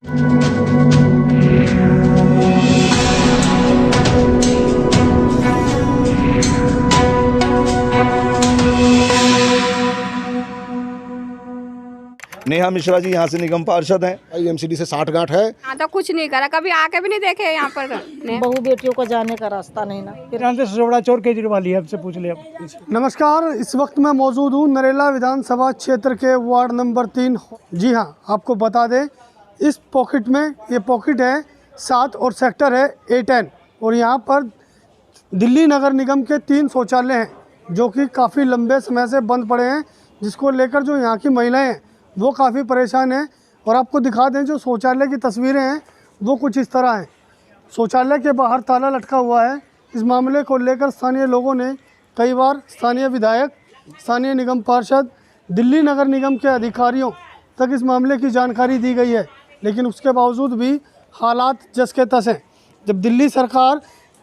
नेहा मिश्रा जी यहाँ से निगम पार्षद हैं। एमसीडी से 60 गांठ है। यहाँ तो कुछ नहीं करा, कभी आके भी नहीं देखे यहाँ पर। बहू बेटियों को जाने का रास्ता नहीं ना। यहाँ से सबसे चोर केजरीवाल ही है, आपसे पूछ ले। नमस्कार, इस वक्त मैं मौजूद हूँ नरेला विधानसभा क्षेत्र के वार्ड नंबर 3। जी हाँ, आपको बता दें इस पॉकेट में, ये पॉकेट है 7 और सेक्टर है A10 और यहाँ पर दिल्ली नगर निगम के 3 शौचालय हैं जो कि काफ़ी लंबे समय से बंद पड़े हैं, जिसको लेकर जो यहाँ की महिलाएं हैं वो काफ़ी परेशान हैं। और आपको दिखा दें जो शौचालय की तस्वीरें हैं वो कुछ इस तरह हैं। शौचालय के बाहर ताला लटका हुआ है। इस मामले को लेकर स्थानीय लोगों ने कई बार स्थानीय विधायक, स्थानीय निगम पार्षद, दिल्ली नगर निगम के अधिकारियों तक इस मामले की जानकारी दी गई है, लेकिन उसके बावजूद भी हालात जस के तस हैं। जब दिल्ली सरकार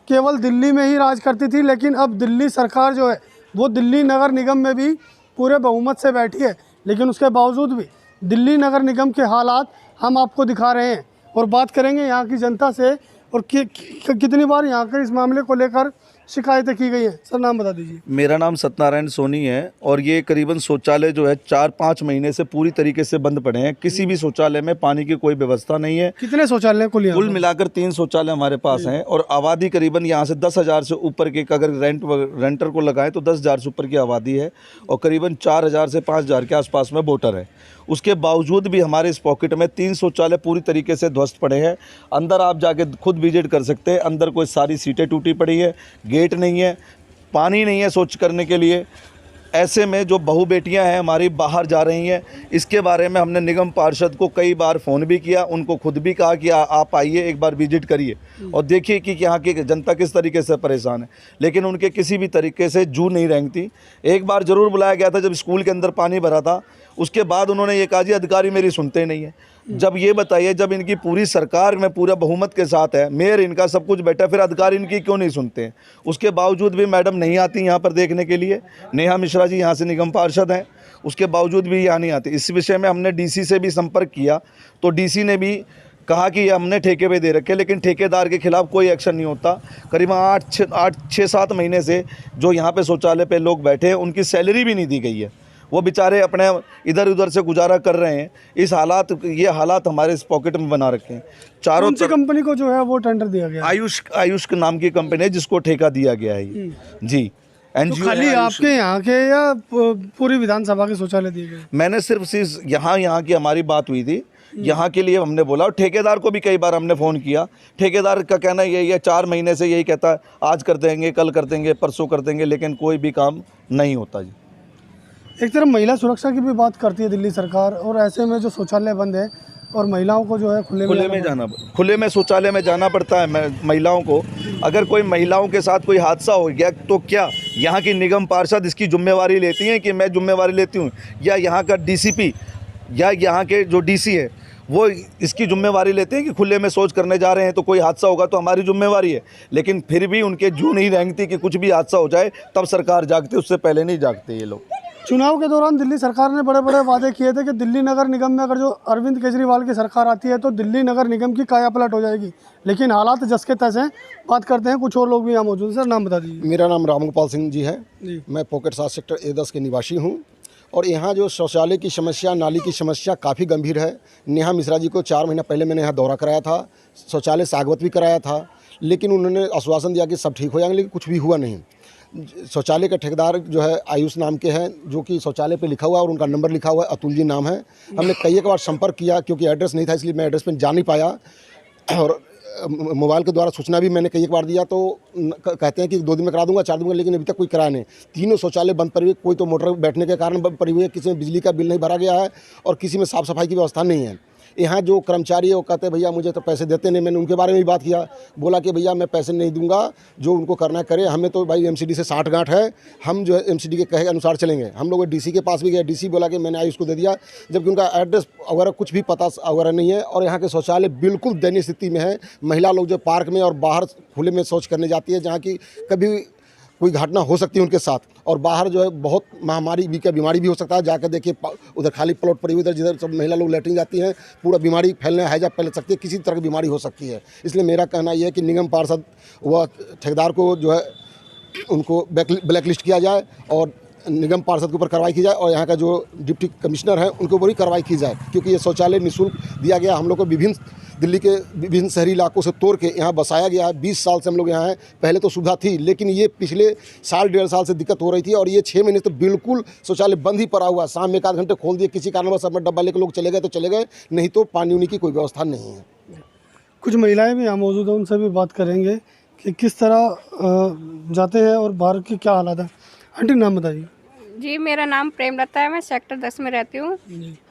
केवल दिल्ली में ही राज करती थी, लेकिन अब दिल्ली सरकार जो है वो दिल्ली नगर निगम में भी पूरे बहुमत से बैठी है, लेकिन उसके बावजूद भी दिल्ली नगर निगम के हालात हम आपको दिखा रहे हैं और बात करेंगे यहाँ की जनता से और कितनी बार यहाँ के इस मामले को लेकर शिकायतें की गई हैं। सर, नाम बता दीजिए। मेरा नाम सत्यनारायण सोनी है और ये करीबन शौचालय जो है 4-5 महीने से पूरी तरीके से बंद पड़े हैं। किसी भी शौचालय में पानी की कोई व्यवस्था नहीं है। कितने शौचालय कुल मिलाकर 3 शौचालय हमारे पास हैं और आबादी करीबन यहाँ से 10,000 से ऊपर के, अगर रेंटर को लगाएं तो 10,000 से ऊपर की आबादी है और करीबन 4,000 से 5,000 के आसपास में वोटर है। उसके बावजूद भी हमारे इस पॉकेट में 3 शौचालय पूरी तरीके से ध्वस्त पड़े हैं। अंदर आप जाके खुद विजिट कर सकते हैं। अंदर कोई सारी सीटें टूटी पड़ी है, गेट नहीं है, पानी नहीं है शौच करने के लिए। ऐसे में जो बहू बेटियां हैं हमारी बाहर जा रही हैं। इसके बारे में हमने निगम पार्षद को कई बार फ़ोन भी किया, उनको खुद भी कहा कि आप आइए एक बार विजिट करिए और देखिए कि यहाँ की जनता किस तरीके से परेशान है, लेकिन उनके किसी भी तरीके से जू नहीं रेंगती। एक बार ज़रूर बुलाया गया था जब स्कूल के अंदर पानी भरा था, उसके बाद उन्होंने ये कहा जी अधिकारी मेरी सुनते नहीं है। जब ये बताइए, जब इनकी पूरी सरकार में पूरा बहुमत के साथ है, मेयर इनका सब कुछ बैठा, फिर अधिकारी इनकी क्यों नहीं सुनते हैं? उसके बावजूद भी मैडम नहीं आती यहाँ पर देखने के लिए। नेहा मिश्रा जी यहाँ से निगम पार्षद हैं, उसके बावजूद भी यहाँ नहीं आती। इस विषय में हमने डीसी से भी संपर्क किया तो डीसी ने भी कहा कि हमने ठेके पे दे रखे, लेकिन ठेकेदार के खिलाफ कोई एक्शन नहीं होता। करीबन 8-6-7 महीने से जो यहाँ पे शौचालय पे लोग बैठे हैं उनकी सैलरी भी नहीं दी गई है। वो बेचारे अपने इधर उधर से गुजारा कर रहे हैं। ये हालात हमारे इस पॉकेट में बना रखे हैं। चारों कंपनी को जो है वो टेंडर दिया गया, आयुष के नाम की कंपनी है जिसको ठेका दिया गया है जी। तो खाली आपके यहाँ के या पूरी विधानसभा के शौचालय दिए गए? मैंने सिर्फ यहाँ की हमारी बात हुई थी, यहाँ के लिए हमने बोला और ठेकेदार को भी कई बार हमने फ़ोन किया। ठेकेदार का कहना यही है, 4 महीने से यही कहता है आज कर देंगे, कल कर देंगे, परसों कर देंगे, लेकिन कोई भी काम नहीं होता जी। एक तरफ महिला सुरक्षा की भी बात करती है दिल्ली सरकार, और ऐसे में जो शौचालय बंद है और महिलाओं को जो है खुले में शौचालय में जाना पड़ता है महिलाओं को। अगर कोई महिलाओं के साथ कोई हादसा हो गया तो क्या यहाँ की निगम पार्षद इसकी जिम्मेवारी लेती हैं कि मैं जिम्मेवारी लेती हूँ, या यहाँ का डीसीपी या यहाँ के जो डीसी है वो इसकी जिम्मेवारी लेते हैं कि खुले में शौच करने जा रहे हैं तो कोई हादसा होगा तो हमारी जिम्मेवारी है। लेकिन फिर भी उनके जू नहीं रेंगती कि कुछ भी हादसा हो जाए तब सरकार जागती, उससे पहले नहीं जागते ये लोग। चुनाव के दौरान दिल्ली सरकार ने बड़े बड़े वादे किए थे कि दिल्ली नगर निगम में अगर जो अरविंद केजरीवाल की सरकार आती है तो दिल्ली नगर निगम की कायापलट हो जाएगी, लेकिन हालात जस के तस हैं। बात करते हैं, कुछ और लोग भी यहाँ मौजूद हैं। सर, नाम बता दीजिए। मेरा नाम रामगोपाल सिंह जी है जी। मैं पॉकेट 7 सेक्टर A10 के निवासी हूँ और यहाँ जो शौचालय की समस्या, नाली की समस्या काफ़ी गंभीर है। नेहा मिश्रा जी को 4 महीना पहले मैंने यहाँ दौरा कराया था, शौचालय से अवगत भी कराया था, लेकिन उन्होंने आश्वासन दिया कि सब ठीक हो जाएंगे, लेकिन कुछ भी हुआ नहीं। शौचालय का ठेकेदार जो है आयुष नाम के हैं, जो कि शौचालय पे लिखा हुआ है और उनका नंबर लिखा हुआ है, अतुल जी नाम है। हमने कई एक बार संपर्क किया, क्योंकि एड्रेस नहीं था इसलिए मैं एड्रेस पे जा नहीं पाया, और मोबाइल के द्वारा सूचना भी मैंने कई एक बार दिया तो कहते हैं कि 2 दिन में करा दूंगा, 4 दूंगा, लेकिन अभी तक कोई कराया नहीं। तीनों शौचालय बंद पड़ी हुई, कोई तो मोटर बैठने के कारण बंद पड़ी हुई है, किसी में बिजली का बिल नहीं भरा गया है और किसी में साफ़ सफाई की व्यवस्था नहीं है। यहाँ जो कर्मचारी है वो कहते हैं भैया मुझे तो पैसे देते नहीं। मैंने उनके बारे में भी बात किया, बोला कि भैया मैं पैसे नहीं दूंगा, जो उनको करना करे। हमें तो भाई एमसीडी से 60 गांठ है, हम जो है एमसीडी के कहे अनुसार चलेंगे। हम लोग डीसी के पास भी गए, डीसी बोला कि मैंने आयुष को दे दिया, जबकि उनका एड्रेस वगैरह कुछ भी पता वगैरह नहीं है। और यहाँ के शौचालय बिल्कुल दयनीय स्थिति में है। महिला लोग जो पार्क में और बाहर खुले में शौच करने जाती है, जहाँ की कभी कोई घटना हो सकती है उनके साथ। और बाहर जो है बहुत महामारी भी का बीमारी भी हो सकता है। जाकर देखिए उधर खाली प्लॉट पड़ी हुई, उधर जिधर सब महिला लोग लैट्रिन जाती हैं, पूरा बीमारी फैलने हैजा फैल सकती है, किसी तरह की बीमारी हो सकती है। इसलिए मेरा कहना यह है कि निगम पार्षद व ठेकेदार को जो है उनको ब्लैक लिस्ट किया जाए और निगम पार्षद के ऊपर कार्रवाई की जाए, और यहाँ का जो डिप्टी कमिश्नर है उनके ऊपर भी कार्रवाई की जाए, क्योंकि ये शौचालय निःशुल्क दिया गया। हम लोग को दिल्ली के विभिन्न शहरी इलाकों से तोड़ के यहाँ बसाया गया है। 20 साल से हम लोग यहाँ हैं। पहले तो सुविधा थी, लेकिन ये पिछले साल 1.5 साल से दिक्कत हो रही थी, और ये 6 महीने तो बिल्कुल शौचालय बंद ही पड़ा हुआ। शाम में 1 आध घंटे खोल दिए, किसी कारणवश अपना डब्बा लेकर लोग चले गए तो चले गए, नहीं तो पानी उनी की कोई व्यवस्था नहीं है। कुछ महिलाएं भी यहाँ मौजूद हैं, उनसे भी बात करेंगे कि किस तरह जाते हैं और बाहर की क्या हालात है। आंटी नाम बताइए। जी मेरा नाम प्रेमलता है, मैं सेक्टर 10 में रहती हूँ।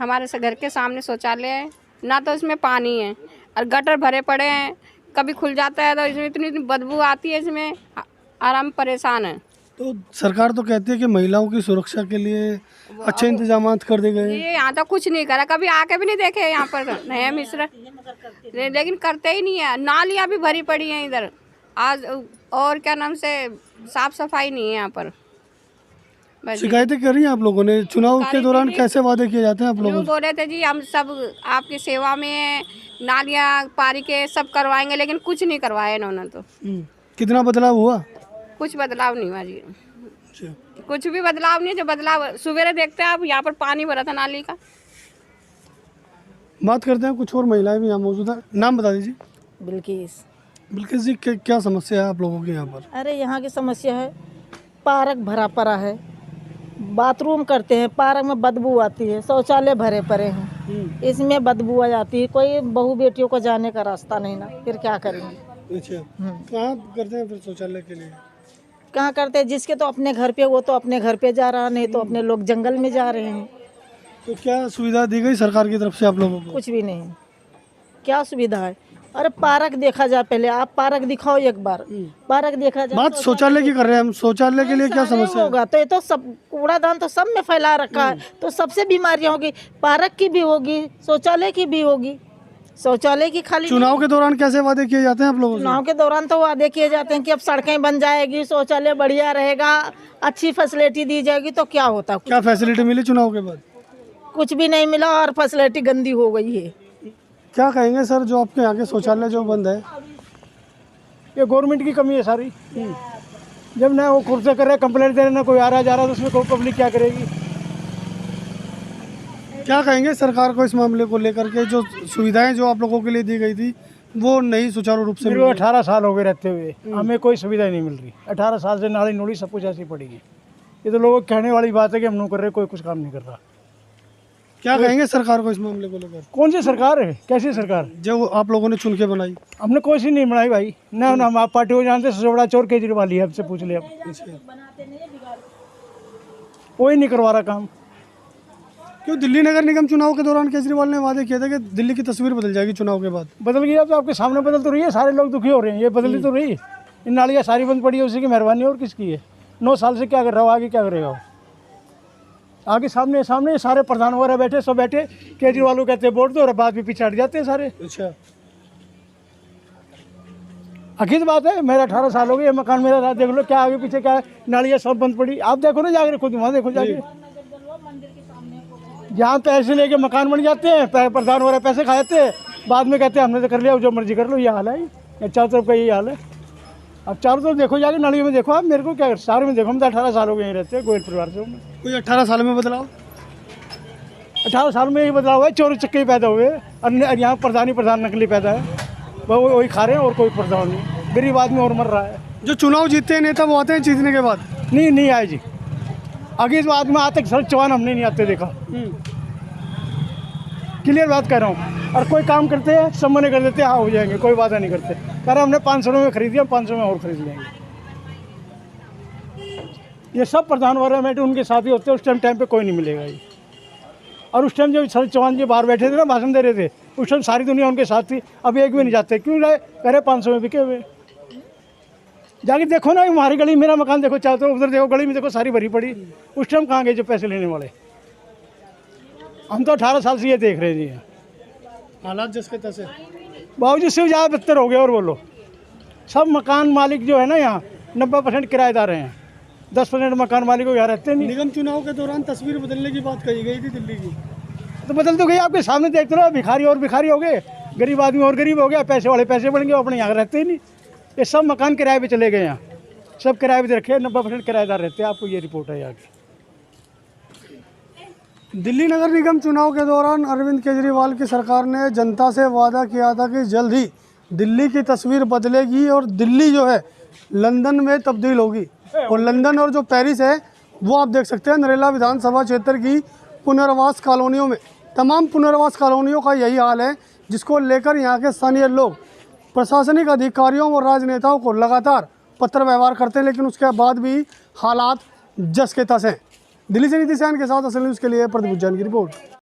हमारे से घर के सामने शौचालय है, ना तो इसमें पानी है और गटर भरे पड़े हैं। कभी खुल जाता है तो इसमें इतनी बदबू आती है, इसमें आराम परेशान है। तो सरकार तो कहती है कि महिलाओं की सुरक्षा के लिए अच्छे इंतजाम कर दिए गए हैं। ये यहाँ तो कुछ नहीं करा, कभी आके भी नहीं देखे यहाँ पर नया मिश्र, लेकिन करते ही नहीं है। नालियाँ भी भरी पड़ी हैं इधर आज, और क्या नाम से साफ सफाई नहीं है यहाँ पर। शिकायतें करी हैं आप लोगों ने? चुनाव के दौरान कैसे वादे किए जाते हैं आप लोगों से? बोल रहे थे जी हम सब आपकी सेवा में हैं, नालियाँ पारी के सब करवाएंगे, लेकिन कुछ नहीं करवाया इन्होंने तो। कितना बदलाव हुआ? कुछ बदलाव नहीं हुआ जी, कुछ भी बदलाव नहीं। जो बदलाव सवेरे देखते हैं आप, यहाँ पर पानी भरा था नाली का। बात करते हैं, कुछ और महिलाएं भी यहाँ मौजूद है। नाम बता दीजिए। बिल्किस। बिल्किस जी, क्या समस्या है आप लोगों के यहाँ पर? अरे यहाँ की समस्या है, पार्क भरा पड़ा है, बाथरूम करते हैं, पार्क में बदबू आती है, शौचालय भरे पड़े हैं, इसमें बदबू आ जाती है। कोई बहू बेटियों को जाने का रास्ता नहीं ना, फिर क्या करेंगे? अच्छा, कहाँ करते हैं फिर शौचालय के लिए? कहाँ करते हैं? जिसके तो अपने घर पे, वो तो अपने घर पे जा रहा, नहीं तो अपने लोग जंगल में जा रहे हैं। तो क्या सुविधा दी गई सरकार की तरफ से आप लोगों को? कुछ भी नहीं। क्या सुविधा है? अरे पार्क देखा जाए, पहले आप पार्क दिखाओ एक बार, पार्क देखा जाए। बात शौचालय की कर रहे हैं हम। शौचालय के लिए क्या समस्या होगा? तो ये तो सब कूड़ादान तो सब में फैला रखा है, तो सबसे बीमारियां होगी। पार्क की भी होगी, शौचालय की भी होगी। शौचालय की खाली चुनाव के दौरान कैसे वादे किए जाते हैं आप लोगों से? चुनाव के दौरान तो वादे किए जाते हैं कि अब सड़कें बन जाएगी, शौचालय बढ़िया रहेगा, अच्छी फैसिलिटी दी जाएगी। तो क्या होता? क्या फैसिलिटी मिली चुनाव के बाद? कुछ भी नहीं मिला और फैसिलिटी गंदी हो गई है। क्या कहेंगे सर, जो आपके यहाँ के शौचालय जो बंद है? ये गवर्नमेंट की कमी है सारी। जब ना वो खुद से कर रहे, कंप्लेंट दे रहे, ना कोई आ रहा जा रहा, तो उसमें कोई पब्लिक क्या करेगी? क्या कहेंगे सरकार को इस मामले को लेकर के? जो सुविधाएं जो आप लोगों के लिए दी गई थी वो नहीं सुचारू रूप से मेरे को 18 साल हो गए रहते हुए, हमें कोई सुविधा नहीं मिल रही। 18 साल से नाली नूली सब कुछ ऐसी पड़ी है। ये तो लोगों कहने वाली बात है कि हम नहीं कर रहे, कोई कुछ काम नहीं कर रहा। क्या कहेंगे सरकार को इस मामले को लेकर? कौन सी सरकार है? कैसी सरकार? जो आप लोगों ने चुन के बनाई। हमने कोई सी नहीं बनाई भाई, ना हम आप पार्टी को जानते। सबसे बड़ा चोर केजरीवाल ही है, हमसे पूछ लिया। कोई नहीं करवा रहा काम। क्यों? दिल्ली नगर निगम चुनाव के दौरान केजरीवाल ने वादे किए थे कि दिल्ली की तस्वीर बदल जाएगी चुनाव के बाद। बदल गया तो आपके सामने बदल तो रही है, सारे लोग दुखी हो रहे हैं। ये बदली तो रही, इन नालियाँ सारी बंद पड़ी है, उसी की मेहरबानी और किसकी है? 9 साल से क्या कर रहा हो, आगे क्या करेगा? आगे सामने सामने सारे प्रधान वगैरह बैठे, सब बैठे, केजरीवाल को कहते हैं वोट दो, और बाद में पीछे हट जाते हैं सारे। अच्छा, हकीकत बात है। मेरा 18 साल हो गए, ये मकान मेरा रात देख लो, क्या आगे पीछे क्या है, नालियाँ सब बंद पड़ी। आप देखो ना जाकर, खुद वहाँ देखो जाके। जहाँ पैसे लेके मकान बन जाते हैं, प्रधान वगैरह पैसे खा जाते हैं, बाद में कहते हैं हमने तो कर लिया, जो मर्जी कर लो। ये हाल है, चारों तरफ का यही हाल है। अब चारों तरफ देखो जाके, नाली में देखो आप, मेरे को क्या सारे में देखो। हम तो 18 साल हो गए यहीं रहते हैं, गोयल परिवार से। कोई 18 साल में बदलाव? 18 साल में यही बदलाव हुआ है, चोरी चक्के पैदा हुए। और यहाँ प्रधान नकली पैदा है, वही खा रहे हैं, और कोई प्रधान नहीं। गरीब आदमी और मर रहा है। जो चुनाव जीतते हैं नेता वो आते हैं जीतने के बाद? नहीं आए जी। आगे इस बात में आज तक सर चौहान हमने नहीं आते देखा। क्लियर बात कर रहा हूँ। और कोई काम करते हैं, सब मने कर देते हैं, हाँ हो जाएंगे, कोई वादा नहीं करते। कह रहे हमने 500 में खरीद दिया, 500 में और खरीद लेंगे। ये सब प्रधान वगैरह बैठे, उनके साथी होते हैं, उस टाइम पे कोई नहीं मिलेगा ये। और उस टाइम जब सर चौहान जी बाहर बैठे थे ना, भाषण दे रहे थे, उस टाइम सारी दुनिया उनके साथ थी। अब एक भी नहीं जाते, क्यों रहे? कह रहे 500 में बिके हुए। जाके देखो ना, हमारी गली, मेरा मकान देखो, चाहते हो उधर देखो, गली में देखो सारी भरी पड़ी। उस टाइम कहाँ गए जो पैसे लेने वाले? हम तो 18 साल से ये देख रहे हैं। हालात जिसके तैसे बाबूजी सिर्फ ज़्यादा बदतर हो गए। और बोलो, सब मकान मालिक जो है ना यहाँ 90% किराएदार हैं। 10% मकान मालिकों यहाँ रहते नहीं। निगम चुनाव के दौरान तस्वीर बदलने की बात कही गई थी दिल्ली की। तो बदल तो गई, आपके सामने देखते रहो, भिखारी और भिखारी हो गए, गरीब आदमी और गरीब हो गया, पैसे वाले पैसे बढ़ गए, अपने यहाँ रहते ही नहीं। ये सब मकान किराए पे चले गए, यहाँ सब किराए पे रखे, 90% किराएदार रहते हैं। आपको ये रिपोर्ट है यहाँ की। दिल्ली नगर निगम चुनाव के दौरान अरविंद केजरीवाल की सरकार ने जनता से वादा किया था कि जल्द ही दिल्ली की तस्वीर बदलेगी और दिल्ली जो है लंदन में तब्दील होगी। और लंदन और जो पेरिस है वो आप देख सकते हैं। नरेला विधानसभा क्षेत्र की पुनर्वास कॉलोनियों में, तमाम पुनर्वास कॉलोनियों का यही हाल है, जिसको लेकर यहाँ के स्थानीय लोग प्रशासनिक अधिकारियों और राजनेताओं को लगातार पत्र व्यवहार करते हैं, लेकिन उसके बाद भी हालात जस के तस हैं। दिल्ली से नीति सैन के साथ असल न्यूज़ के लिए प्रदीप जैन की रिपोर्ट।